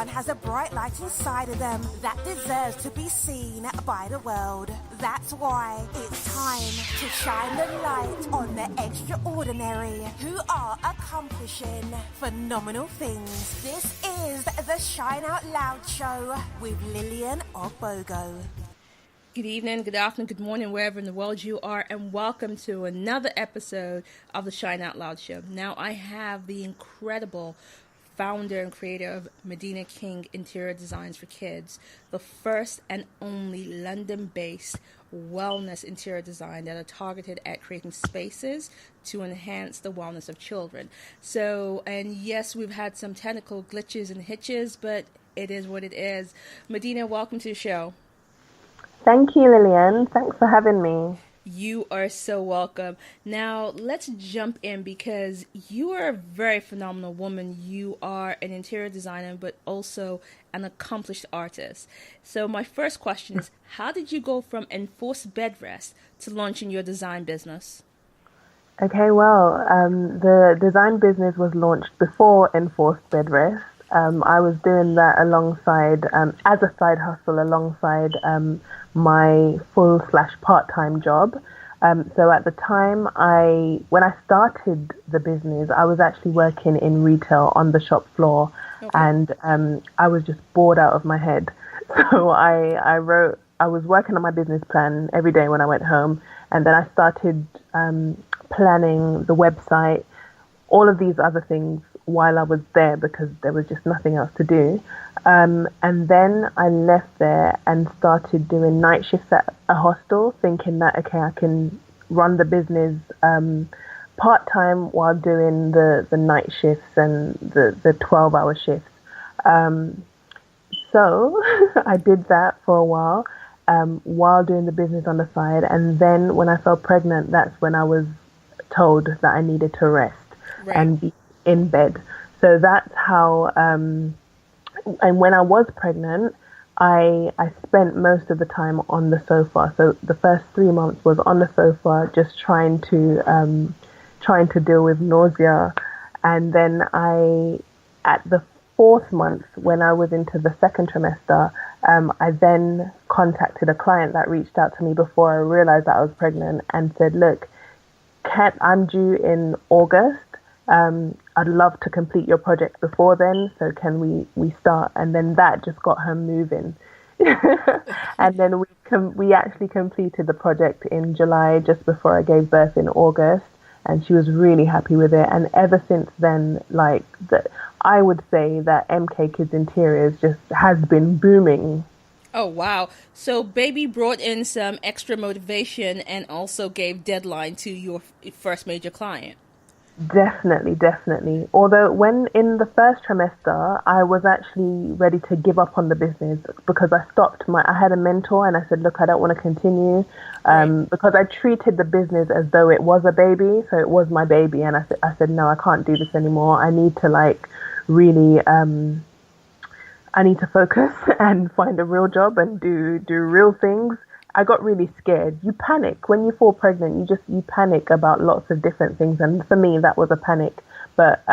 Everyone has a bright light inside of them that deserves to be seen by the world. That's why it's time to shine the light on the extraordinary who are accomplishing phenomenal things. This is the Shine Out Loud Show with Lillian Ogbogo. Good evening, good afternoon, good morning, wherever in the world you are, and welcome to another episode of the Shine Out Loud Show. Now, I have the incredible founder and creator of Medina King Interior Designs for Kids, the first and only London-based wellness interior design that are targeted at creating spaces to enhance the wellness of children. So, and yes, we've had some technical glitches and hitches, but it is what it is. Medina, welcome to the show. Thank you, Lillian. Thanks for having me. You are so welcome. Now, let's jump in because you are a very phenomenal woman. You are an interior designer, but also an accomplished artist. So my first question is, how did you go from enforced bed rest to launching your design business? Okay, well, the design business was launched before enforced bed rest. I was doing that alongside, as a side hustle alongside my full/part-time job. So at the time, when I started the business, I was actually working in retail on the shop floor, okay. And I was just bored out of my head. So I was working on my business plan every day when I went home, and then I started planning the website, all of these other things while I was there because there was just nothing else to do. And then I left there and started doing night shifts at a hostel, thinking that, okay, I can run the business part-time while doing the night shifts and the 12-hour shifts. So I did that for a while doing the business on the side. And then when I fell pregnant, that's when I was told that I needed to rest and be in bed. So that's how, and when I was pregnant, I spent most of the time on the sofa. So the first 3 months was on the sofa, just trying to deal with nausea. And then at the 4th month, when I was into the second trimester, I then contacted a client that reached out to me before I realized that I was pregnant and said, look, I'm due in August. I'd love to complete your project before then, so can we start? And then that just got her moving. And then we actually completed the project in July, just before I gave birth in August, and she was really happy with it. And ever since then, I would say that MK Kids Interiors just has been booming. Oh, wow. So baby brought in some extra motivation and also gave deadline to your first major client. Definitely. Although when in the first trimester, I was actually ready to give up on the business because I had a mentor and I said, look, I don't want to continue because I treated the business as though it was a baby. So it was my baby. And I said, no, I can't do this anymore. I need to really, I need to focus and find a real job and do real things. I got really scared. You panic when you fall pregnant. You panic about lots of different things, and for me, that was a panic. But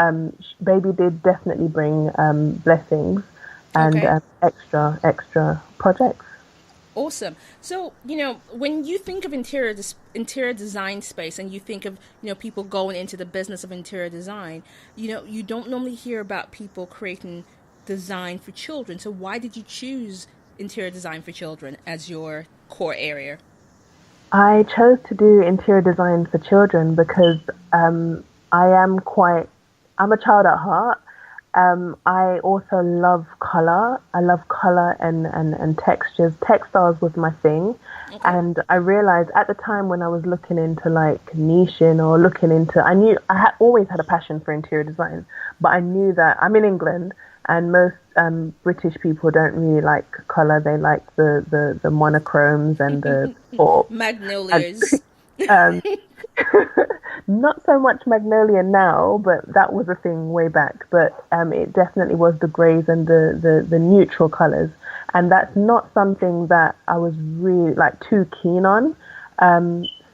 baby did definitely bring blessings and extra projects. Awesome. So when you think of interior design space, and you think of people going into the business of interior design, you don't normally hear about people creating design for children. So why did you choose interior design for children as your core area? I chose to do interior design for children because I'm a child at heart. I also love color. I love color and textures. Textiles was my thing. Okay. And I realized at the time when I was looking into niching or looking into, I had always had a passion for interior design, but I knew that I'm in England and most British people don't really like color. They like the monochromes and the magnolias. Not so much magnolia now, but that was a thing way back. But it definitely was the greys and the neutral colors, and that's not something that I was really too keen on.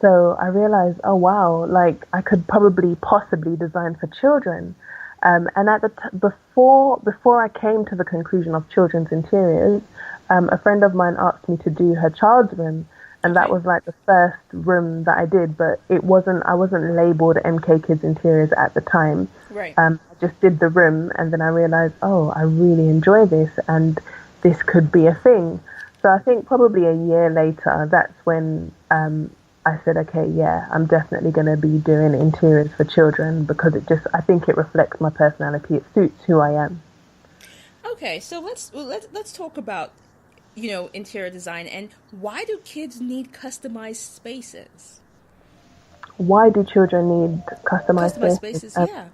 So I realized, oh wow, I could possibly design for children. And at the before I came to the conclusion of children's interiors, a friend of mine asked me to do her child's room, and that was like the first room that I did. But I wasn't labeled MK Kids Interiors at the time. Right. I just did the room, and then I realized, oh, I really enjoy this, and this could be a thing. So I think probably a year later, that's when I said, okay, yeah, I'm definitely going to be doing interiors for children, because I think it reflects my personality. It suits who I am. Okay, so let's talk about, interior design, and why do kids need customized spaces? Why do children need customized Customized spaces? spaces, yeah.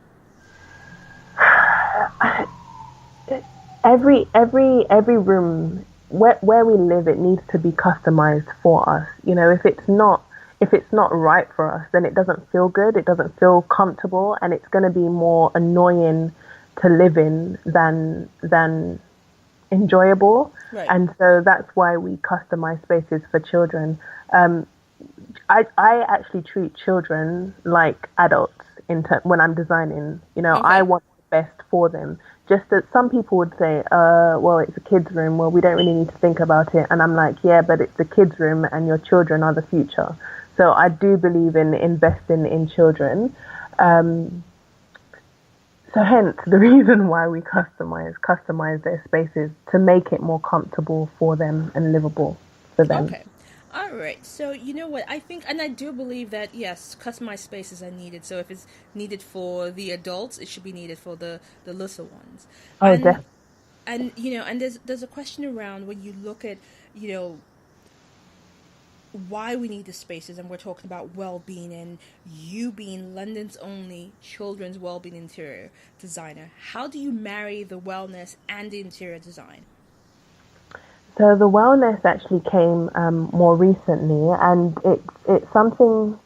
Every room where we live, it needs to be customized for us. If it's not right for us, then it doesn't feel good. It doesn't feel comfortable, and it's going to be more annoying to live in than enjoyable. Right. And so that's why we customize spaces for children. I actually treat children like adults when I'm designing. I want the best for them. Just that some people would say, well, it's a kid's room. Well, we don't really need to think about it. And I'm like, yeah, but it's a kid's room, and your children are the future. So I do believe in investing in children. So hence the reason why we customize their spaces to make it more comfortable for them and livable for them. Okay. All right. So you know what? I think, and I do believe that, yes, customized spaces are needed. So if it's needed for the adults, it should be needed for the little ones. Oh, And definitely. and there's a question around when you look at, why we need the spaces, and we're talking about well-being, and you being London's only children's well-being interior designer. How do you marry the wellness and the interior design? So the wellness actually came more recently, and it's something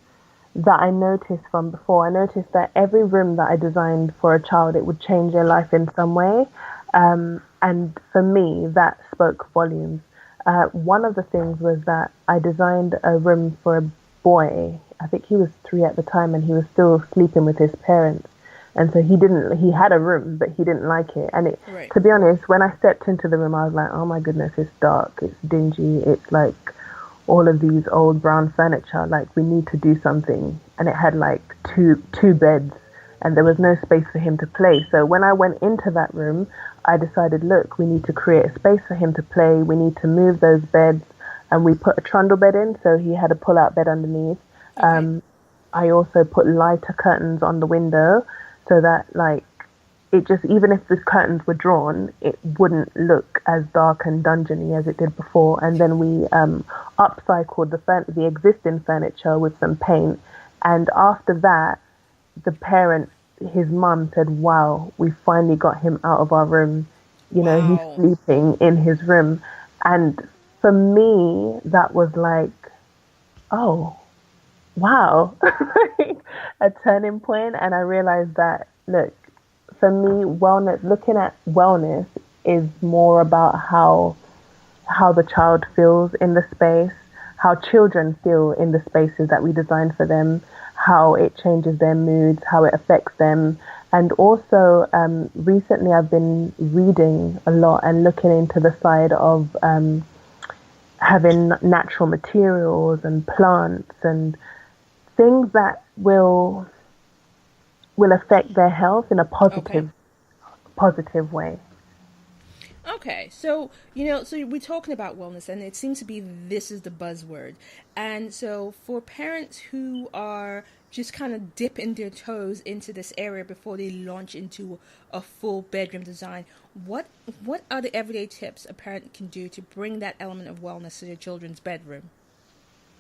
that I noticed from before. I noticed that every room that I designed for a child, it would change their life in some way, and for me, that spoke volumes. One of the things was that I designed a room for a boy. I think he was 3 at the time, and he was still sleeping with his parents. And so he had a room, but he didn't like it. And Right. to be honest, when I stepped into the room, I was like, oh my goodness, it's dark, it's dingy, it's like all of these old brown furniture, like we need to do something. And it had like two beds, and there was no space for him to play. So when I went into that room, I decided, look, we need to create a space for him to play. We need to move those beds, and we put a trundle bed in, so he had a pull-out bed underneath. Okay. I also put lighter curtains on the window, so that like it just, even if the curtains were drawn, it wouldn't look as dark and dungeony as it did before. And then we upcycled the existing furniture with some paint. And after that, his mum said, wow, we finally got him out of our room. Wow. He's sleeping in his room. And for me, that was like, oh, wow, a turning point. And I realized that, look, for me, looking at wellness is more about how the child feels in the space, how children feel in the spaces that we design for them, how it changes their moods, how it affects them. And also, recently I've been reading a lot and looking into the side of having natural materials and plants and things that will affect their health in a positive way. Okay, so so we're talking about wellness, and it seems to be this is the buzzword. And so for parents who are just kind of dipping their toes into this area before they launch into a full bedroom design, what are the everyday tips a parent can do to bring that element of wellness to their children's bedroom?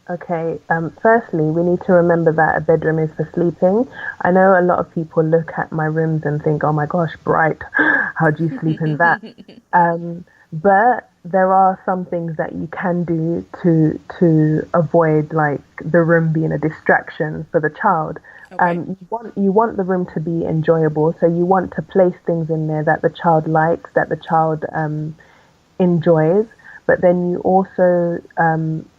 Okay, firstly, we need to remember that a bedroom is for sleeping. I know a lot of people look at my rooms and think, oh my gosh, bright, how do you sleep in that? But there are some things that you can do to avoid like the room being a distraction for the child. Okay. You want the room to be enjoyable, so you want to place things in there that the child likes, that the child enjoys. But then you also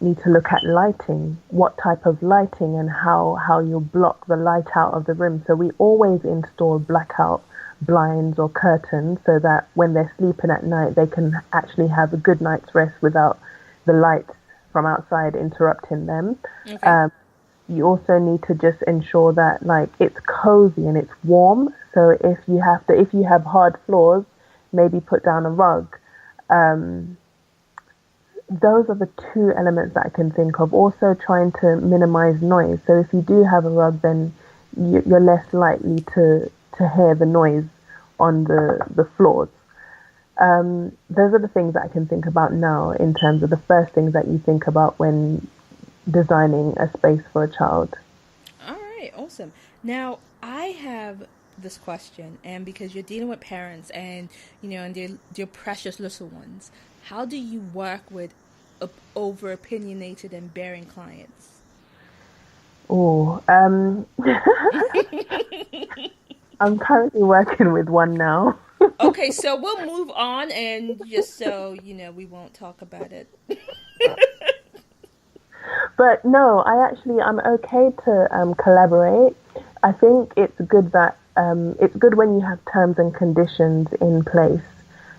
need to look at lighting, what type of lighting and how you block the light out of the room. So we always install blackout blinds or curtains so that when they're sleeping at night, they can actually have a good night's rest without the lights from outside interrupting them. Okay. You also need to just ensure that like it's cozy and it's warm. So if you have hard floors, maybe put down a rug. Those are the two elements that I can think of. Also trying to minimize noise. So if you do have a rug, then you're less likely to hear the noise on the floors. Those are the things that I can think about now in terms of the first things that you think about when designing a space for a child. All right, awesome. Now, I have this question, and because you're dealing with parents and, and they're precious little ones, how do you work with over opinionated and bearing clients? Oh, I'm currently working with one now. Okay, so we'll move on, and just so we won't talk about it. But no, I'm okay to collaborate. I think it's good that it's good when you have terms and conditions in place.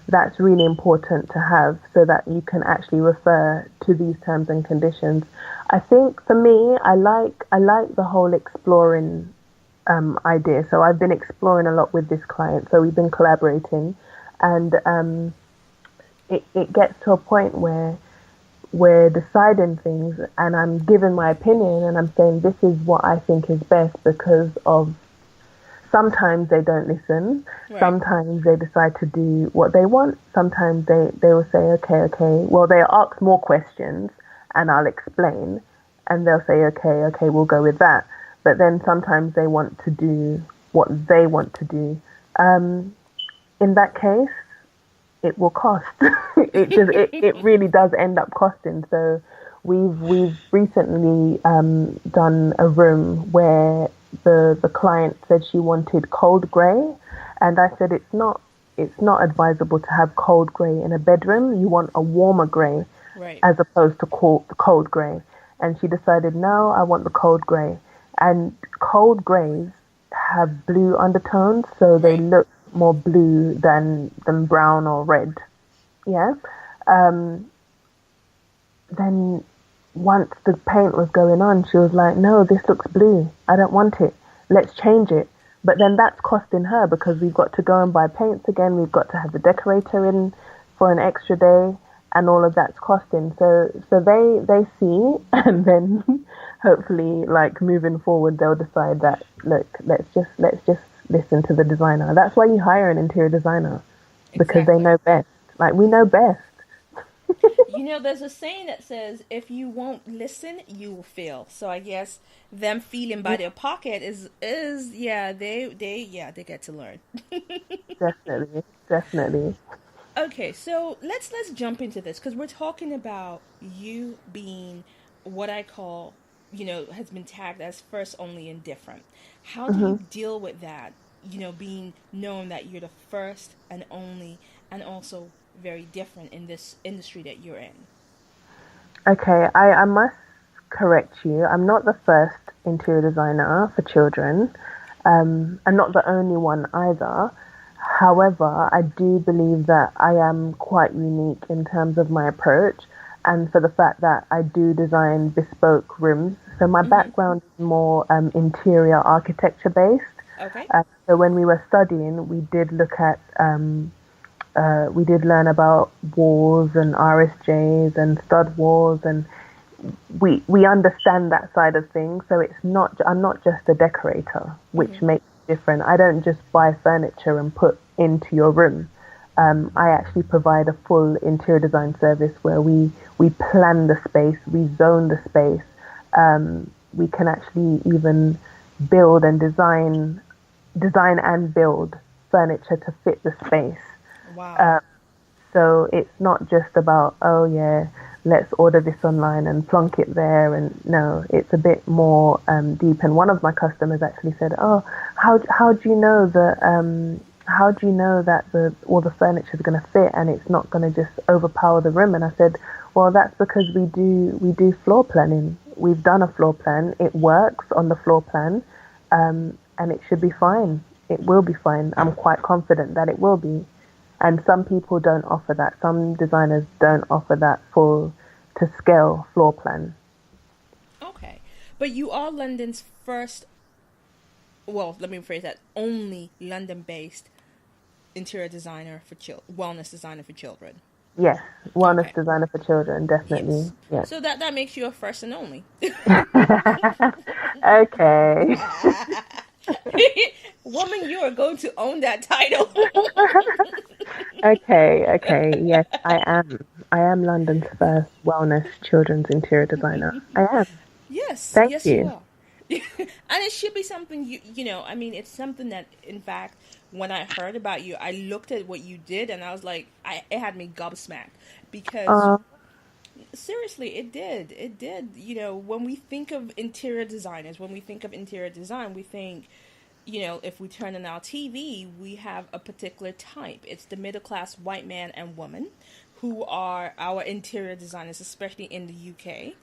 That's really important to have so that you can actually refer to these terms and conditions. I think for me, I like the whole exploring idea. So I've been exploring a lot with this client. So we've been collaborating, and it gets to a point where we're deciding things and I'm giving my opinion and I'm saying this is what I think is best because of sometimes they don't listen. Right. Sometimes they decide to do what they want. Sometimes they will say, okay. Well, they ask more questions and I'll explain and they'll say, okay, we'll go with that. But then sometimes they want to do what they want to do. In that case, it will cost. It really does end up costing. So we've recently done a room where the client said she wanted cold grey, and I said it's not advisable to have cold grey in a bedroom. You want a warmer grey, Right. as opposed to cold grey. And she decided, no, I want the cold grey. And cold greys have blue undertones, so they Right. look more blue than brown or red. Yeah. Then once the paint was going on, she was like, no, this looks blue. I don't want it. Let's change it. But then that's costing her because we've got to go and buy paints again. We've got to have the decorator in for an extra day and all of that's costing. So they see and then hopefully like moving forward, they'll decide that, look, let's just listen to the designer. That's why you hire an interior designer because Exactly. they know best. Like we know best. There's a saying that says, if you won't listen, you will fail. So I guess them feeling by their pocket is they get to learn. Definitely. Okay, so let's jump into this because we're talking about you being what I call, has been tagged as first, only, and different. How do you deal with that? Being known that you're the first and only, and also very different in this industry that you're in. Okay, I must correct you. I'm not the first interior designer for children, and not the only one either. However, I do believe that I am quite unique in terms of my approach and for the fact that I do design bespoke rooms. So my background is more interior architecture based. Okay. So when we were studying, we did look at, we did learn about walls and RSJs and stud walls, and we understand that side of things. So I'm not just a decorator, which makes it different. I don't just buy furniture and put into your room. I actually provide a full interior design service where we plan the space, we zone the space. We can actually even build and design and build furniture to fit the space. Wow. So it's not just about, oh yeah, let's order this online and plonk it there. And no, it's a bit more deep. And one of my customers actually said, oh, how do you know that all the furniture is going to fit and it's not going to just overpower the room? And I said, well, that's because we do floor planning. We've done a floor plan. It works on the floor plan, and it should be fine. it will be fine. I'm quite confident that it will be. And some people don't offer that. Some designers don't offer that full to scale floor plan. Okay. But you are London's first, well, let me rephrase that, only London-based interior designer for wellness designer for children. Yes, wellness Okay. designer for children, definitely. Yes. Yes. So that makes you a first and only. Okay. Woman, you are going to own that title. Okay. Yes, I am. I am London's first wellness children's interior designer. I am. Yes, Thank yes, you you. are. And it should be something you know, I mean, it's something that, in fact, when I heard about you, I looked at what you did and I was like, it had me gobsmacked because Uh, seriously, it did. It did. You know, when we think of interior designers, when we think of interior design, we think, you know, if we turn on our TV, we have a particular type. It's the middle class white man and woman who are our interior designers, especially in the UK.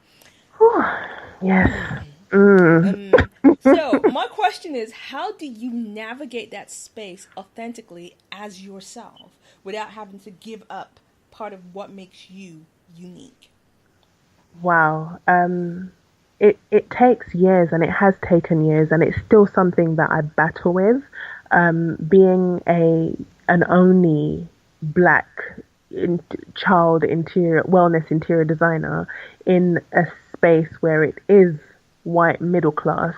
yes. Mm. So, my question is, how do you navigate that space authentically as yourself without having to give up part of what makes you unique? Wow. It takes years, and it has taken years, and it's still something that I battle with. Being an only black child interior designer in a space where it is white middle class,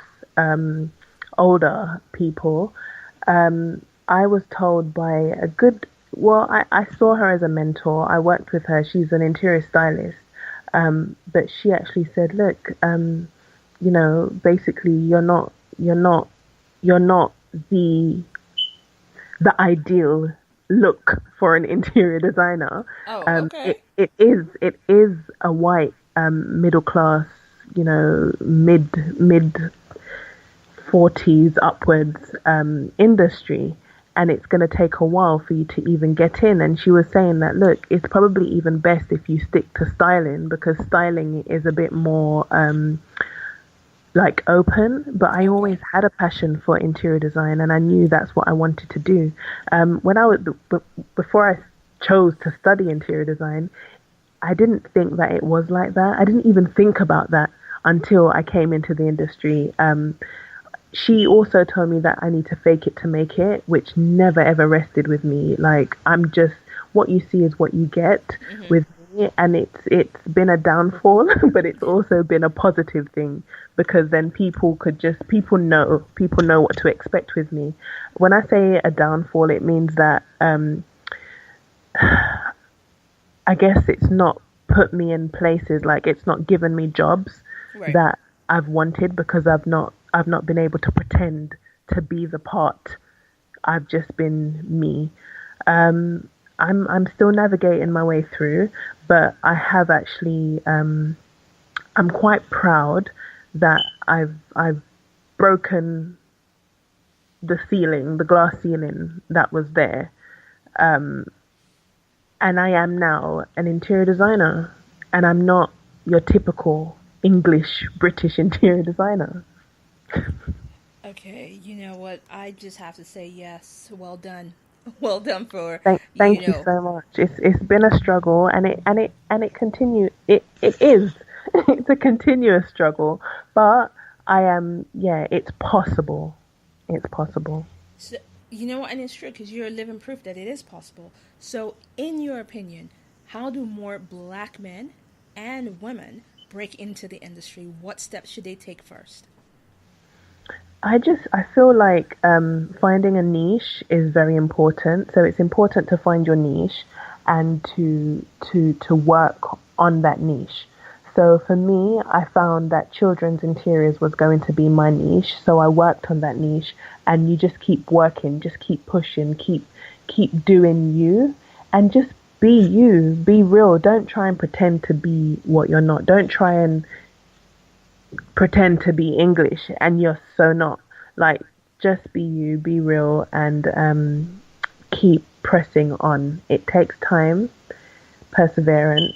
older people. I was told by I saw her as a mentor. I worked with her. She's an interior stylist. But she actually said, look, you know, basically you're not the ideal look for an interior designer. Oh, okay. It is a white, middle class, you know, mid 40s upwards, industry. And it's going to take a while for you to even get in. And she was saying that, look, it's probably even best if you stick to styling, because styling is a bit more like open. But I always had a passion for interior design, and I knew that's what I wanted to do. Before I chose to study interior design, I didn't think that it was like that. I didn't even think about that until I came into the industry. She also told me that I need to fake it to make it, which never ever rested with me. Like, I'm just, what you see is what you get with me, and it's been a downfall, but it's also been a positive thing, because then people know what to expect with me. When I say a downfall, it means that I guess it's not put me in places, like it's not given me jobs that I've wanted, because I've not been able to pretend to be the part. I've just been me. I'm still navigating my way through, but I have actually I'm quite proud that I've broken the glass ceiling that was there. And I am now an interior designer, and I'm not your typical English British interior designer. Okay, you know what? I just have to say yes. Well done. Well done for Thank you so much. It's been a struggle, and it continue. It is. It's a continuous struggle, but I am. Yeah, it's possible. It's possible. So, you know what? And it's true, because you're living proof that it is possible. So, in your opinion, how do more black men and women break into the industry? What steps should they take first? I feel like finding a niche is very important. So it's important to find your niche and to work on that niche. So for me, I found that children's interiors was going to be my niche. So I worked on that niche, and you just keep working, just keep pushing, keep doing you, and just be you, be real. Don't try and pretend to be what you're not. Don't try and pretend to be English and you're so not. Like, just be you, be real, and keep pressing on. It takes time, perseverance,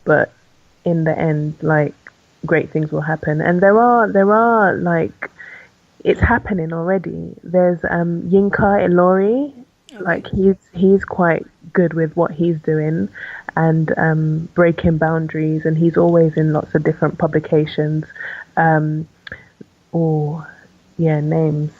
but in the end, like, great things will happen. And there are like, it's happening already. There's Yinka Ilori, Okay. like he's quite good with what he's doing and breaking boundaries, and he's always in lots of different publications. Um, oh, yeah, names.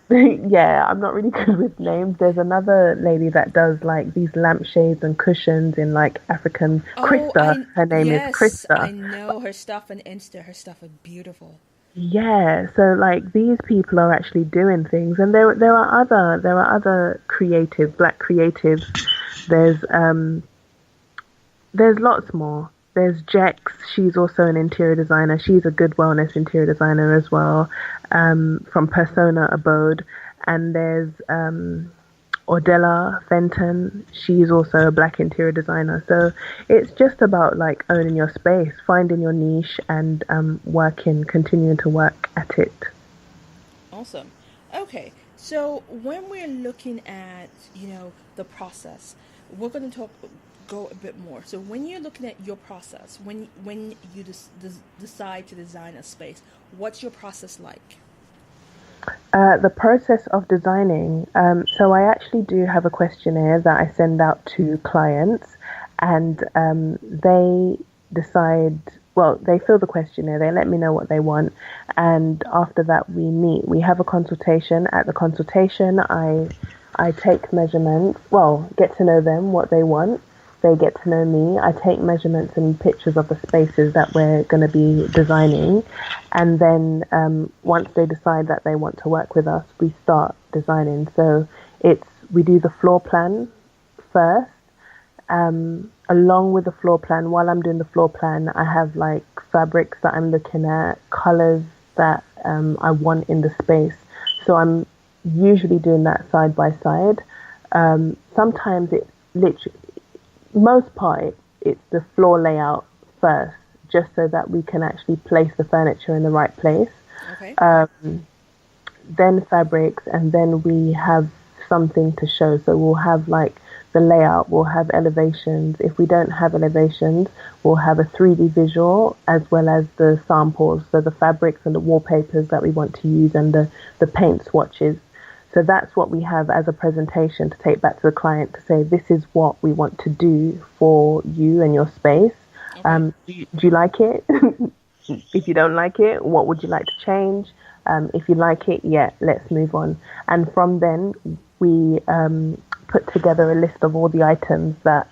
Yeah, I'm not really good with names. There's another lady that does like these lampshades and cushions in like African Oh, Krista. Her name is yes, I Krista. know her stuff on Insta. Her stuff is beautiful. Yeah, so like these people are actually doing things, and there are other creative black creatives. There's lots more. There's Jex. She's also an interior designer. She's a good wellness interior designer as well, from Persona Abode. And there's Ordella Fenton. She's also a black interior designer. So it's just about like owning your space, finding your niche, and continuing to work at it. Awesome. Okay, so when we're looking at, the process, we're going to go a bit more. So when you're looking at your process, when you decide to design a space, what's your process like? The process of designing. So I actually do have a questionnaire that I send out to clients, and they decide. Well, they fill the questionnaire. They let me know what they want, and after that, we meet. We have a consultation. At the consultation, I take measurements. Well, get to know them, what they want. They get to know me. I take measurements and pictures of the spaces that we're going to be designing. And then once they decide that they want to work with us, we start designing. So we do the floor plan first. Along with the floor plan, while I'm doing the floor plan, I have like fabrics that I'm looking at, colors that I want in the space. So I'm usually doing that side by side. Sometimes it literally, most part, it's the floor layout first, just so that we can actually place the furniture in the right place. Okay. Then fabrics, and then we have something to show. So we'll have like the layout, we'll have elevations. If we don't have elevations, we'll have a 3D visual as well as the samples, so the fabrics and the wallpapers that we want to use, and the paint swatches. So that's what we have as a presentation to take back to the client to say, this is what we want to do for you and your space. Okay. Do you like it? If you don't like it, what would you like to change? If you like it, yeah, let's move on. And from then, we put together a list of all the items that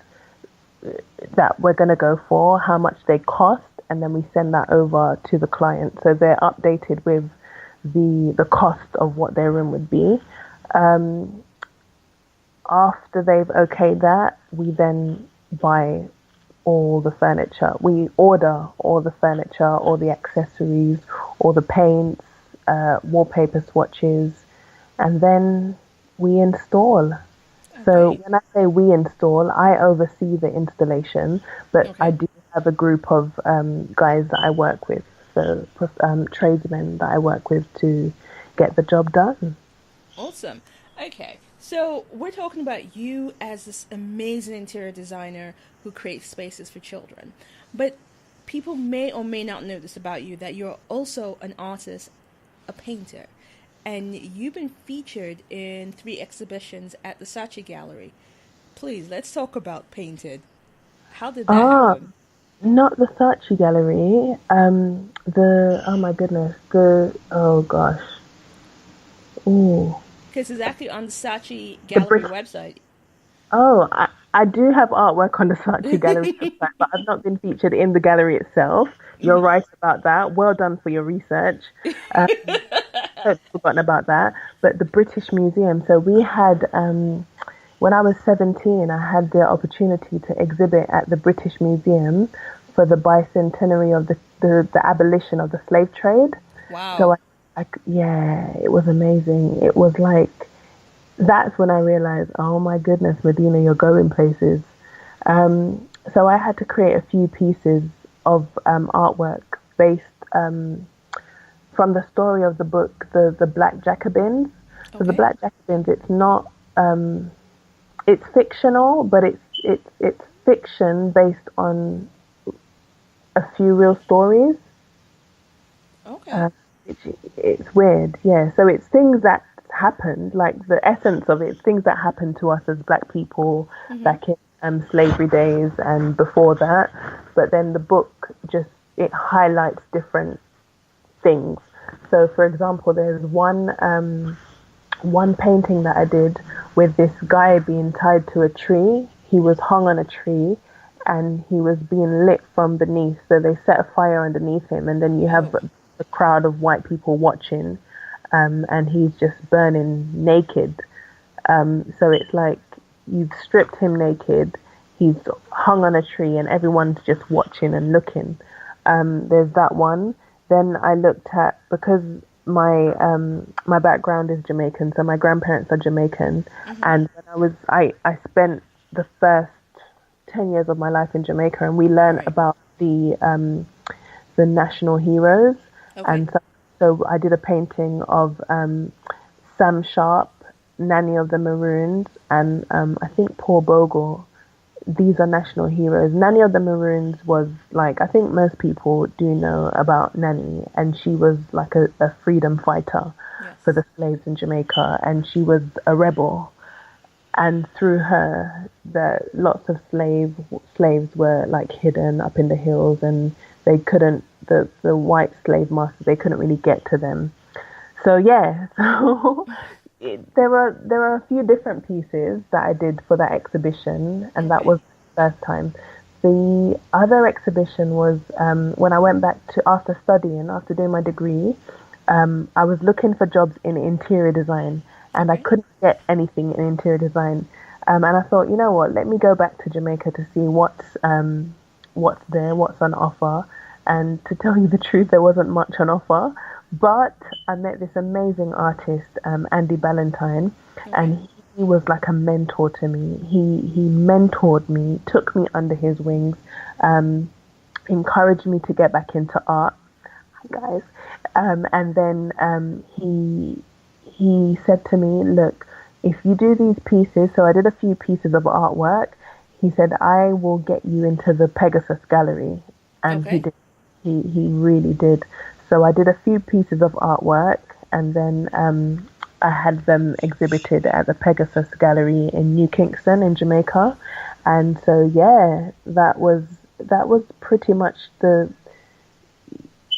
we're going to go for, how much they cost, and then we send that over to the client. So they're updated with the cost of what their room would be. After they've okayed that, we then buy all the furniture. We order all the furniture, all the accessories, all the paints, wallpaper swatches, and then we install. So Okay. when I say we install, I oversee the installation, but I Okay. do have a group of guys that I work with, so tradesmen that I work with to get the job done. Awesome. Okay. So we're talking about you as this amazing interior designer who creates spaces for children. But people may or may not know this about you, that you're also an artist, a painter. And you've been featured in 3 exhibitions at the Saatchi Gallery. Please, let's talk about Painted. How did that Ah, happen? not the Saatchi Gallery. Oh my goodness, oh gosh, ooh, Because it's actually on the Saatchi the Gallery Brit. website. Oh, I do have artwork on the Saatchi Gallery website, but I've not been featured in the gallery itself. You're Mhm. right about that. Well done for your research. Um, Totally forgotten about that. But the British Museum. So we had, when I was 17, I had the opportunity to exhibit at the British Museum for the bicentenary of the abolition of the slave trade. So Wow. yeah, it was amazing. It was like, that's when I realized, oh my goodness, Medina, you're going places. So I had to create a few pieces of artwork based from the story of the book, the Black Jacobins. So the Okay. Black Jacobins, it's not, it's fictional, but it's fiction based on a few real stories. Okay. It's weird, yeah. So it's things that happened, like the essence of it, things that happened to us as Black people back in slavery days and before that. But then the book just it highlights different things. So, for example, there's one painting that I did with this guy being tied to a tree. He was hung on a tree and he was being lit from beneath. So they set a fire underneath him, and then you have a crowd of white people watching, and he's just burning naked. So it's like you've stripped him naked, he's hung on a tree, and everyone's just watching and looking. There's that one. Then I looked at, because my background is Jamaican, so my grandparents are Jamaican, and when I spent the first 10 years of my life in Jamaica, and we learned about the national heroes, and so I did a painting of Sam Sharp, Nanny of the Maroons, and I think Paul Bogle. These are national heroes. Nanny of the Maroons was like, I think most people do know about Nanny, and she was like a freedom fighter for the slaves in Jamaica, and she was a rebel. And through her, lots of slaves were like hidden up in the hills, and they couldn't, the white slave masters, they couldn't really get to them. So yeah, so there are a few different pieces that I did for that exhibition, and that was the first time. The other exhibition was when I went back to, after doing my degree, I was looking for jobs in interior design, and I couldn't get anything in interior design. And I thought, you know what, let me go back to Jamaica to see what's there, what's on offer. And to tell you the truth, there wasn't much on offer. But I met this amazing artist, Andy Ballantyne, and he was like a mentor to me. He mentored me, took me under his wings, encouraged me to get back into art, guys. And then he said to me, look, if you do these pieces, so I did a few pieces of artwork, he said, I will get you into the Pegasus Gallery. And he did. He really did. So I did a few pieces of artwork, and then I had them exhibited at the Pegasus Gallery in New Kingston in Jamaica. And so, yeah, that was pretty much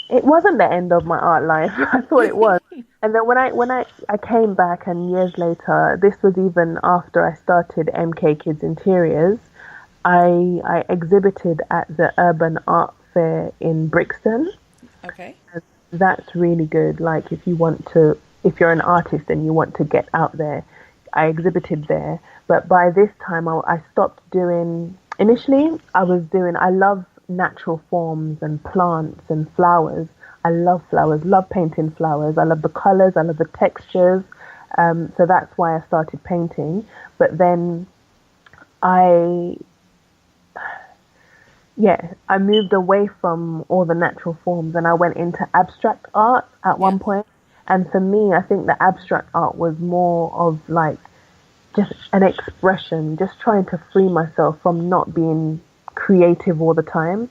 it wasn't the end of my art life. I thought it was. And then when I came back, and years later, this was even after I started MK Kids Interiors, I exhibited at the Urban Art Fair in Brixton. Okay. And that's really good. Like if you're an artist and you want to get out there, I exhibited there. But by this time, I stopped doing. Initially, I love natural forms and plants and flowers. I love flowers, love painting flowers. I love the colors, I love the textures. So that's why I started painting. But then I moved away from all the natural forms, and I went into abstract art at one point. And for me, I think the abstract art was more of like just an expression, just trying to free myself from not being creative all the time.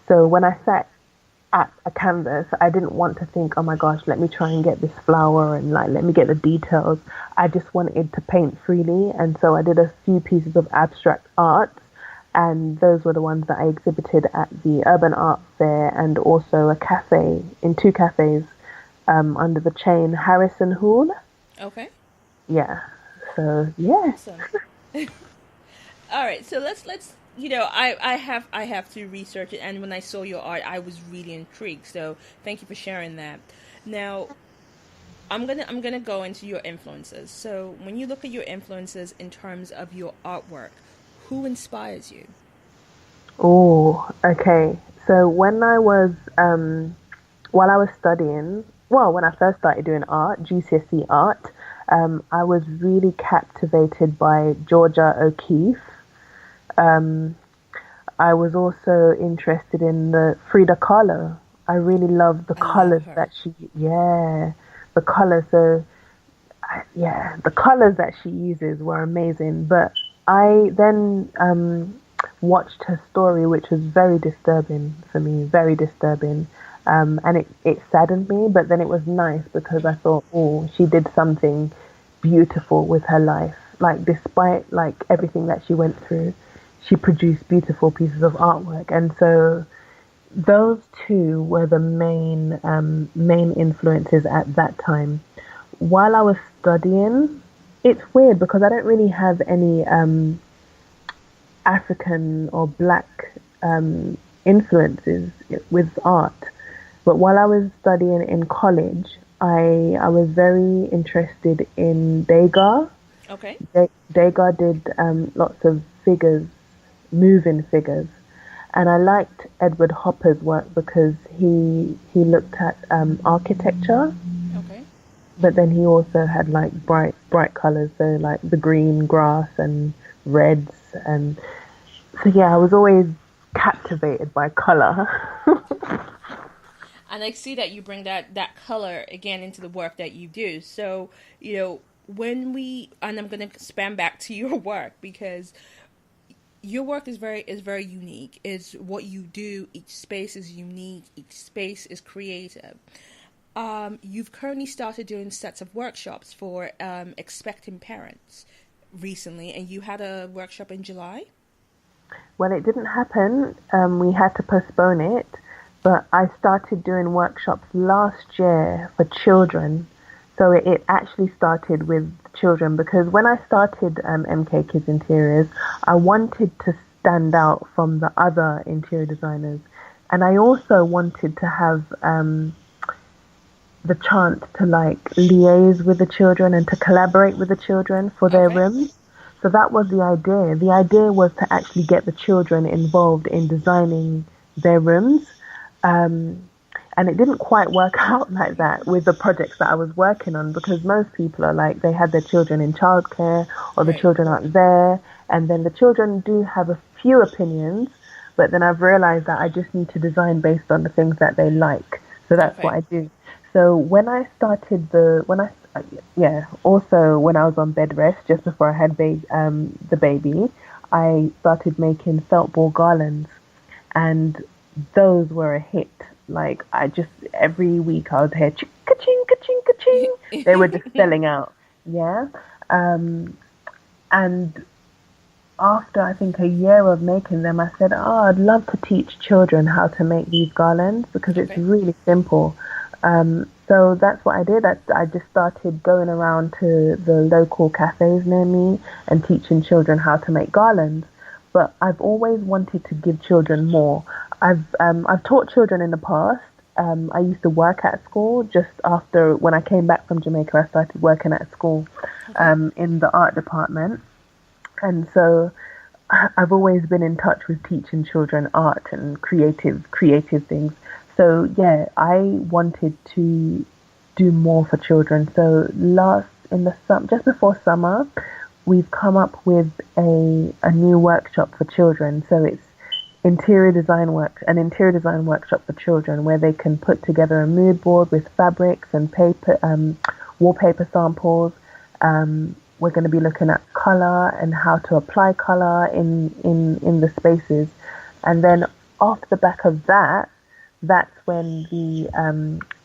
So when I sat at a canvas, I didn't want to think, oh my gosh, let me try and get this flower and like let me get the details. I just wanted to paint freely, and so I did a few pieces of abstract art, and those were the ones that I exhibited at the Urban Art Fair, and also a cafe, in two cafes under the chain Harrison Hall. Okay. Yeah. So yeah. Awesome. All right, so let's I have to research it, and when I saw your art, I was really intrigued. So thank you for sharing that. Now, I'm gonna go into your influences. So when you look at your influences in terms of your artwork, who inspires you? Oh, okay. So when I was while I was studying, when I first started doing art, GCSE art, I was really captivated by Georgia O'Keeffe. I was also interested in the Frida Kahlo. I really loved the colors that the colors. So, the colors that she uses were amazing. But I then watched her story, which was very disturbing for me, very disturbing. And it saddened me, but then it was nice because I thought, oh, she did something beautiful with her life. Like, despite like everything that she went through, she produced beautiful pieces of artwork. And so those two were the main influences at that time. While I was studying, it's weird because I don't really have any African or black influences with art. But while I was studying in college, I was very interested in Degas. Okay. Degas did lots of figures, moving figures, and I liked Edward Hopper's work because he looked at architecture. Okay. But then he also had like bright colors, so like the green grass and reds, and so yeah, I was always captivated by color. And I see that you bring that color again into the work that you do. So, when and I'm going to span back to your work because your work is very unique. Is what you do. Each space is unique. Each space is creative. You've currently started doing sets of workshops for expecting parents recently, and you had a workshop in July? Well, it didn't happen. We had to postpone it, but I started doing workshops last year for children. So it actually started with children because when I started MK Kids Interiors, I wanted to stand out from the other interior designers. And I also wanted to have the chance to like liaise with the children and to collaborate with the children for their rooms. So that was the idea. The idea was to actually get the children involved in designing their rooms. And it didn't quite work out like that with the projects that I was working on because most people are like, they had their children in childcare or the children aren't there. And then the children do have a few opinions, but then I've realized that I just need to design based on the things that they like. So that's what I do. So when I started also when I was on bed rest, just before I had the baby, I started making felt ball garlands, and those were a hit. Like every week I was here, ka-ching, ka-ching, ka-ching. They were just selling out. Yeah. And after I think a year of making them, I said, I'd love to teach children how to make these garlands because it's really simple. So that's what I did. I just started going around to the local cafes near me and teaching children how to make garlands. But I've always wanted to give children more. I've taught children in the past. I used to work at school just after when I came back from Jamaica. I started working at school in the art department, and so I've always been in touch with teaching children art and creative things. So yeah, I wanted to do more for children. So just before summer, we've come up with a new workshop for children. So it's an interior design workshop for children where they can put together a mood board with fabrics and paper, wallpaper samples. We're going to be looking at color and how to apply color in the spaces. And then off the back of that's when the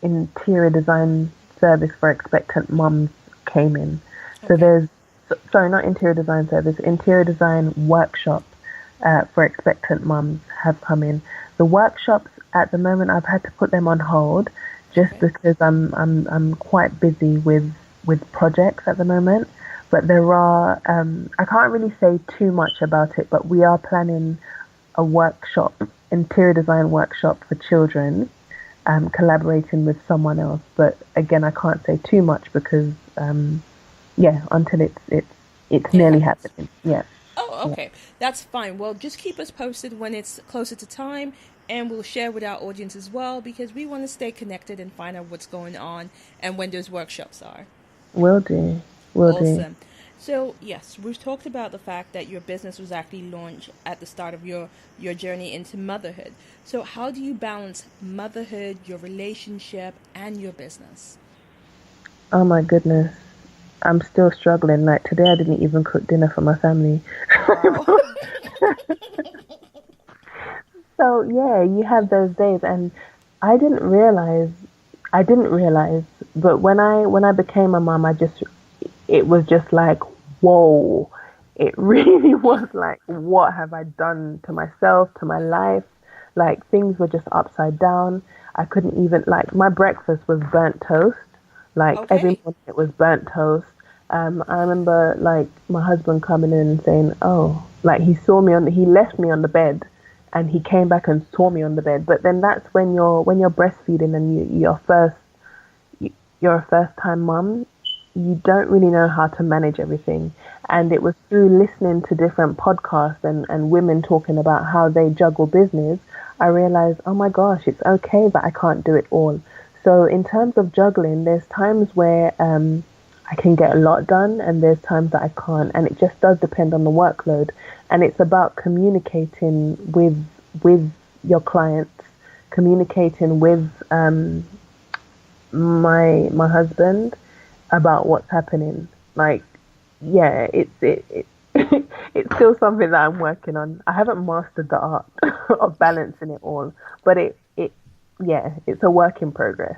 interior design service for expectant mums came in. So not interior design service, interior design workshop for expectant mums have come in. The workshops at the moment I've had to put them on hold just because I'm quite busy with projects at the moment. But there are I can't really say too much about it, but we are planning a interior design workshop for children, collaborating with someone else. But again, I can't say too much because until it's nearly happening. Yeah. Oh, okay. That's fine. Well, just keep us posted when it's closer to time, and we'll share with our audience as well because we want to stay connected and find out what's going on and when those workshops are. Will do. Awesome. So, yes, we've talked about the fact that your business was actually launched at the start of your journey into motherhood. So how do you balance motherhood, your relationship, and your business? Oh, my goodness. I'm still struggling. Like today, I didn't even cook dinner for my family. Wow. So, yeah, you have those days. And I didn't realize, I didn't realize, but when I became a mom, it was just like, whoa. It really was like, what have I done to myself, to my life? Like things were just upside down. I couldn't even, like, my breakfast was burnt toast. Like every Okay. morning it was burnt toast. I remember like my husband coming in and saying, "Oh, like he left me on the bed, and he came back and saw me on the bed." But then that's when you're breastfeeding and you're a first time mum, you don't really know how to manage everything. And it was through listening to different podcasts and women talking about how they juggle business, I realized, oh my gosh, it's okay that I can't do it all. So in terms of juggling, there's times where I can get a lot done and there's times that I can't. And it just does depend on the workload. And it's about communicating with your clients, communicating with my husband about what's happening. Like, yeah, it's still something that I'm working on. I haven't mastered the art of balancing it all, but yeah, it's a work in progress.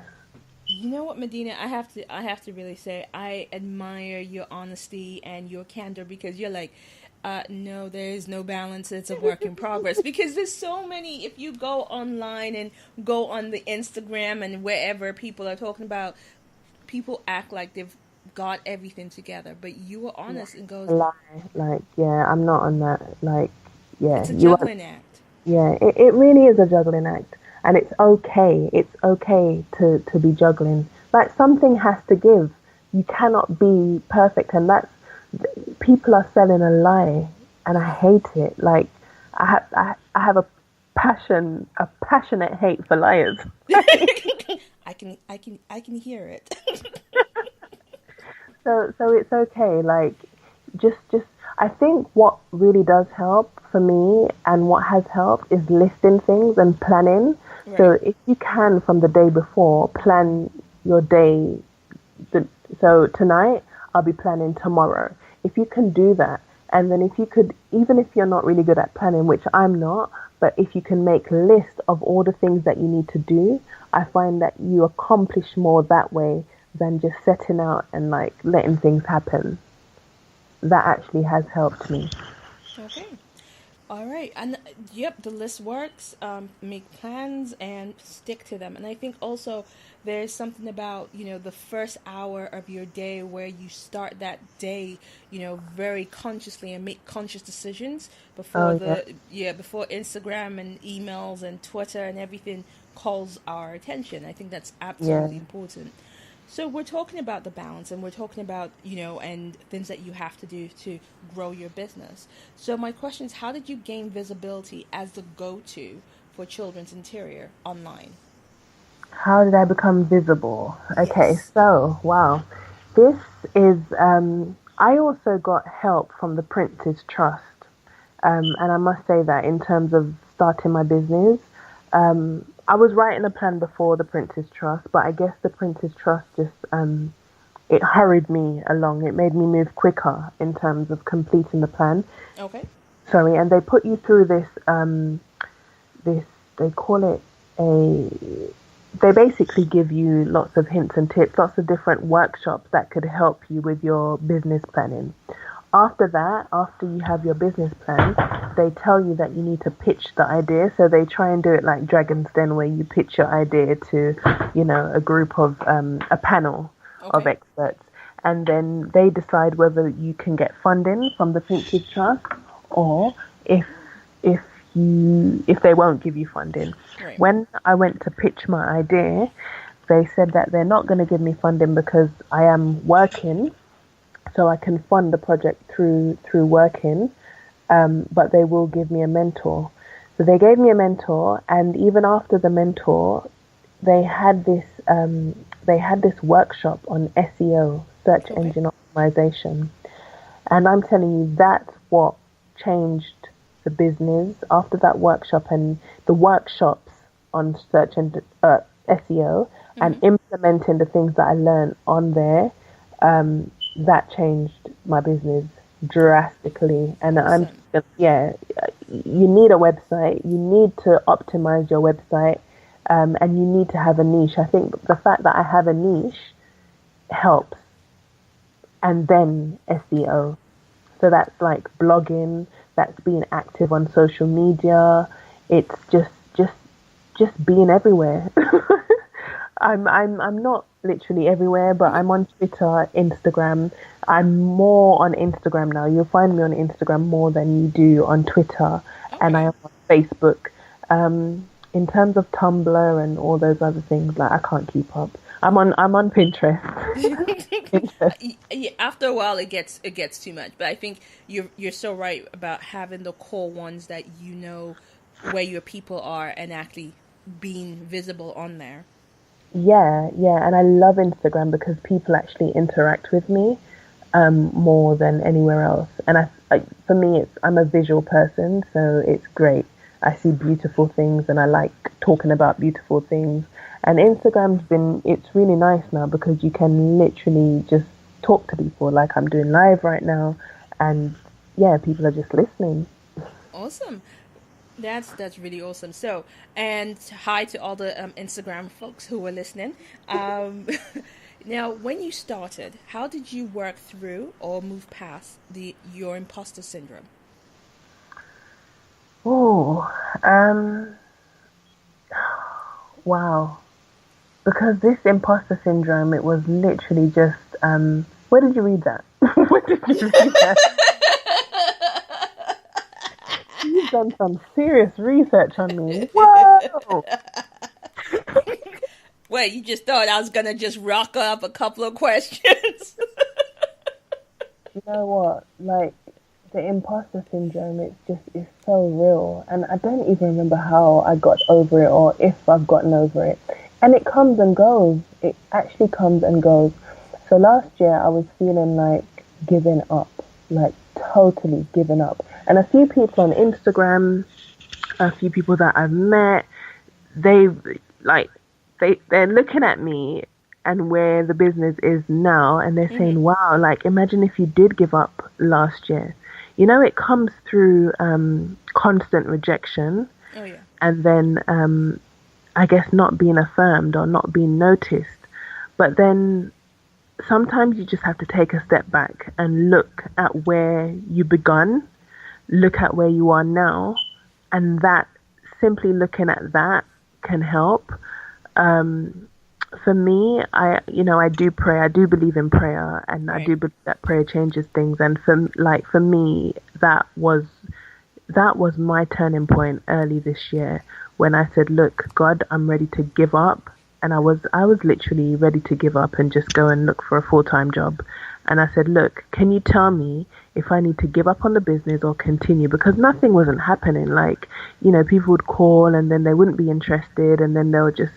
You know what, Medina? I have to really say I admire your honesty and your candor because you're like, no, there is no balance. It's a work in progress because there's so many. If you go online and go on the Instagram and wherever people are talking about, people act like they've got everything together, but you were Yeah, honest and goes, a lie. Like, yeah, I'm not on that. Like, yeah, it's a you want, juggling act. yeah, it really is a juggling act, and it's okay. It's okay to be juggling. Like something has to give. You cannot be perfect, and that's people are selling a lie, and I hate it. Like, I have a passionate hate for liars. I can hear it. So it's okay. Like, just I think what really does help for me and what has helped is listing things and planning. So Right. if you can from the day before plan your day. The, so tonight I'll be planning tomorrow. If you can do that, and then if you could, even if you're not really good at planning, which I'm not, but if you can make lists of all the things that you need to do, I find that you accomplish more that way than just setting out and like letting things happen. That actually has helped me. Okay. All right, and yep, the list works. Make plans and stick to them. And I think also there's something about the first hour of your day where you start that day, very consciously and make conscious decisions before Oh yeah, the yeah before Instagram and emails and Twitter and everything calls our attention. I think that's yeah. absolutely important. So we're talking about the balance and we're talking about, and things that you have to do to grow your business. So my question is, how did you gain visibility as the go-to for children's interior online? How did I become visible? Okay, Yes. so wow, this is. I also got help from the Prince's Trust, and I must say that in terms of starting my business, I was writing a plan before the Prince's Trust, but I guess the Prince's Trust just it hurried me along. It made me move quicker in terms of completing the plan. Okay. Sorry, and they put you through this they call it a they basically give you lots of hints and tips, lots of different workshops that could help you with your business planning. After that, after you have your business plan, they tell you that you need to pitch the idea. So they try and do it like Dragon's Den, where you pitch your idea to, a group of a panel of Okay. experts, and then they decide whether you can get funding from the Prince's Trust or if if if they won't give you funding. Right. When I went to pitch my idea, they said that they're not going to give me funding because I am working, so I can fund the project through working, but they will give me a mentor. So they gave me a mentor, and even after the mentor, they had this workshop on SEO, search Okay. engine optimization, and I'm telling you, that's what changed the business after that workshop and the workshops on search and SEO and Mm-hmm. implementing the things that I learned on there. That changed my business drastically. And Awesome. yeah, you need a website. You need to optimize your website. and you need to have a niche. I think the fact that I have a niche helps, and then SEO. So that's like blogging, that's being active on social media. It's just being everywhere. I'm not literally everywhere, but I'm on Twitter, Instagram. I'm more on Instagram now. You'll find me on Instagram more than you do on Twitter, and I am on Facebook. In terms of Tumblr and all those other things, like I can't keep up. I'm on Pinterest. Yeah, after a while, it gets too much. But I think you're so right about having the core ones that you know where your people are and actually being visible on there. Yeah, and I love Instagram because people actually interact with me more than anywhere else. And for me, I'm a visual person, so it's great. I see beautiful things and I like talking about beautiful things. And it's really nice now because you can literally just talk to people like I'm doing live right now. And yeah, people are just listening. Awesome. That's really awesome. So, and hi to all the Instagram folks who were listening. Now, when you started, how did you work through or move past your imposter syndrome? Oh, wow. Because this imposter syndrome, it was literally just, where did you read that? Where did you read that? You've done some serious research on me. Whoa! Wait, you just thought I was going to just rock up a couple of questions? You know what? Like, the imposter syndrome, it's so real. And I don't even remember how I got over it or if I've gotten over it. And it comes and goes. It actually comes and goes. So last year I was feeling like giving up, like totally giving up. And a few people on Instagram, a few people that I've met, they're looking at me and where the business is now, and they're saying, wow, like imagine if you did give up last year. You know, it comes through constant rejection. Oh, yeah. And then I guess not being affirmed or not being noticed. But then sometimes you just have to take a step back and look at where you begun, look at where you are now, and that simply looking at that can help. For me, I do pray. I do believe in prayer, and Right. I do believe that prayer changes things. And for me, that was my turning point early this year when I said, "Look, God, I'm ready to give up." And I was literally ready to give up and just go and look for a full-time job. And I said, "Look, can you tell me if I need to give up on the business or continue?" Because nothing wasn't happening. Like, people would call and then they wouldn't be interested, and then they'll just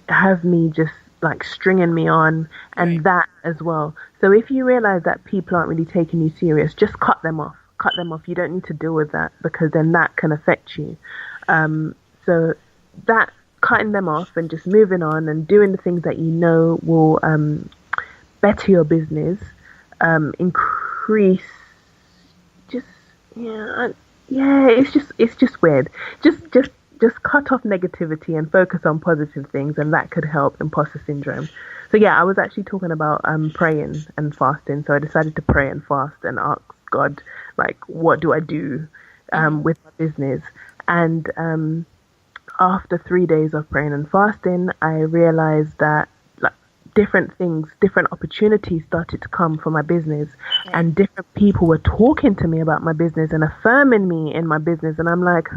have me just like stringing me on, and Right. that as well. So if you realize that people aren't really taking you serious, just cut them off. Cut them off. You don't need to deal with that because then that can affect you. So that cutting them off and just moving on and doing the things that will better your business, increase. It's just weird. Just cut off negativity and focus on positive things, and that could help imposter syndrome. So yeah, I was actually talking about praying and fasting. So I decided to pray and fast and ask God, like, what do I do with my business? And after 3 days of praying and fasting, I realized that different opportunities started to come for my business, and different people were talking to me about my business and affirming me in my business. And I'm like,